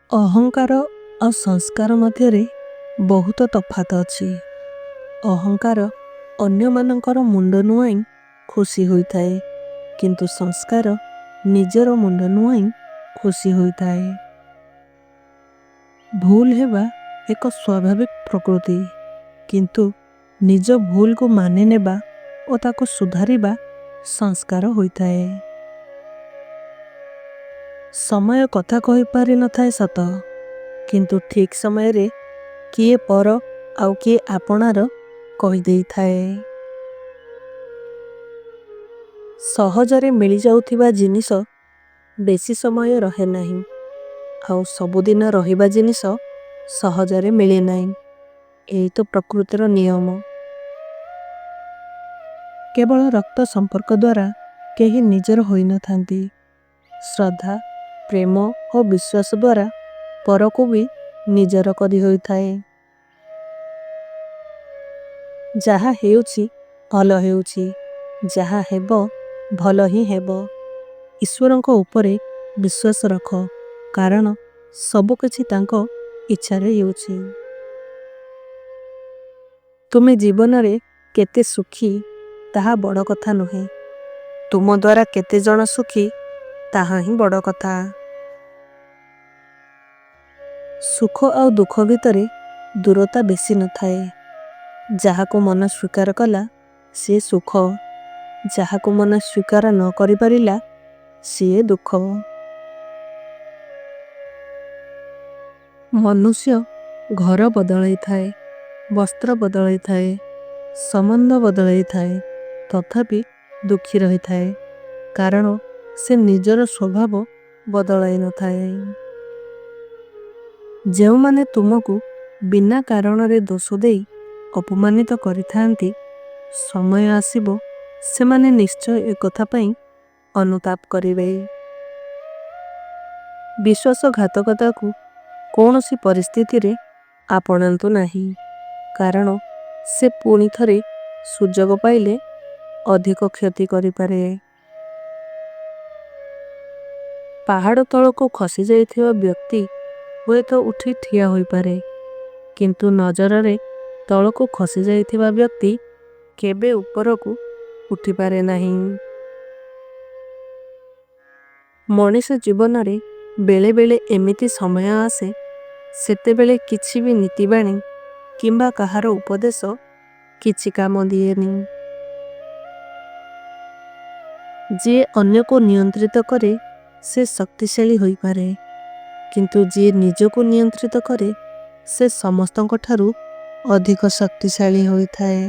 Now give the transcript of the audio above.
ଅହଙ୍କାର ଆଉ ସଂସ୍କାର ମଧ୍ୟରେ ବହୁତ ତଫାତ ଅଛି। ଅହଙ୍କାର ଅନ୍ୟମାନଙ୍କର ମୁଣ୍ଡ ନୁଆଇଁ ଖୁସି ହୋଇଥାଏ, କିନ୍ତୁ ସଂସ୍କାର ନିଜର ମୁଣ୍ଡ ନୁଆଇଁ ଖୁସି ହୋଇଥାଏ। ଭୁଲ ହେବା ଏକ ସ୍ୱାଭାବିକ ପ୍ରକୃତି, କିନ୍ତୁ ନିଜ ଭୁଲକୁ ମାନି ନେବା ଓ ତାକୁ ସୁଧାରିବା ସଂସ୍କାର ହୋଇଥାଏ। ସମୟ କଥା କହିପାରିନଥାଏ ସତ, କିନ୍ତୁ ଠିକ୍ ସମୟରେ କିଏ ପର ଆଉ କିଏ ଆପଣାର କହିଦେଇଥାଏ। ସହଜରେ ମିଳିଯାଉଥିବା ଜିନିଷ ବେଶୀ ସମୟ ରହେ ନାହିଁ, ଆଉ ସବୁଦିନ ରହିବା ଜିନିଷ ସହଜରେ ମିଳେ ନାହିଁ। ଏହି ତ ପ୍ରକୃତିର ନିୟମ। କେବଳ ରକ୍ତ ସମ୍ପର୍କ ଦ୍ୱାରା କେହି ନିଜର ହୋଇନଥାନ୍ତି। ଶ୍ରଦ୍ଧା, ପ୍ରେମ ଓ ବିଶ୍ୱାସ ଦ୍ୱାରା ପରକୁ ବି ନିଜର କରି ହୋଇଥାଏ। ଯାହା ହେଉଛି ଭଲ ହେଉଛି, ଯାହା ହେବ ଭଲ ହିଁ ହେବ। ଈଶ୍ୱରଙ୍କ ଉପରେ ବିଶ୍ୱାସ ରଖ, କାରଣ ସବୁକିଛି ତାଙ୍କ ଇଚ୍ଛାରେ ହେଉଛି। ତୁମେ ଜୀବନରେ କେତେ ସୁଖୀ ତାହା ବଡ଼ କଥା ନୁହେଁ, ତୁମ ଦ୍ୱାରା କେତେ ଜଣ ସୁଖୀ ତାହା ହିଁ ବଡ଼ କଥା। ସୁଖ ଆଉ ଦୁଃଖ ଭିତରେ ଦୂରତା ବେଶୀ ନଥାଏ। ଯାହାକୁ ମନ ସ୍ୱୀକାର କଲା ସିଏ ସୁଖ, ଯାହାକୁ ମନ ସ୍ୱୀକାର ନ କରିପାରିଲା ସିଏ ଦୁଃଖ। ମନୁଷ୍ୟ ଘର ବଦଳାଇଥାଏ, ବସ୍ତ୍ର ବଦଳାଇଥାଏ, ସମ୍ବନ୍ଧ ବଦଳାଇଥାଏ, ତଥାପି ଦୁଃଖୀ ରହିଥାଏ, କାରଣ ସେ ନିଜର ସ୍ୱଭାବ ବଦଳାଇ ନଥାଏ। ଯେଉଁମାନେ ତୁମକୁ ବିନା କାରଣରେ ଦୋଷ ଦେଇ ଅପମାନିତ କରିଥାନ୍ତି, ସମୟ ଆସିବ ସେମାନେ ନିଶ୍ଚୟ ଏକଥା ପାଇଁ ଅନୁତାପ କରିବେ। ବିଶ୍ୱାସଘାତକତାକୁ କୌଣସି ପରିସ୍ଥିତିରେ ଆପଣାନ୍ତୁ ନାହିଁ, କାରଣ ସେ ପୁଣି ଥରେ ସୁଯୋଗ ପାଇଲେ ଅଧିକ କ୍ଷତି କରିପାରେ। ପାହାଡ଼ ତଳକୁ ଖସି ଯାଇଥିବା ବ୍ୟକ୍ତି ହୁଏତ ଉଠି ଠିଆ ହୋଇପାରେ, କିନ୍ତୁ ନଜରରେ ତଳକୁ ଖସି ଯାଇଥିବା ବ୍ୟକ୍ତି କେବେ ଉପରକୁ ଉଠିପାରେ ନାହିଁ। ମଣିଷ ଜୀବନରେ ବେଳେ ବେଳେ ଏମିତି ସମୟ ଆସେ, ସେତେବେଳେ କିଛି ବି ନୀତିବାଣୀ କିମ୍ବା କାହାର ଉପଦେଶ କିଛି କାମ ଦିଏନି। ଯିଏ ଅନ୍ୟକୁ ନିୟନ୍ତ୍ରିତ କରେ ସେ ଶକ୍ତିଶାଳୀ ହୋଇପାରେ, କିନ୍ତୁ ଯିଏ ନିଜକୁ ନିୟନ୍ତ୍ରିତ କରେ ସେ ସମସ୍ତଙ୍କ ଠାରୁ ଅଧିକ ଶକ୍ତିଶାଳୀ ହୋଇଥାଏ।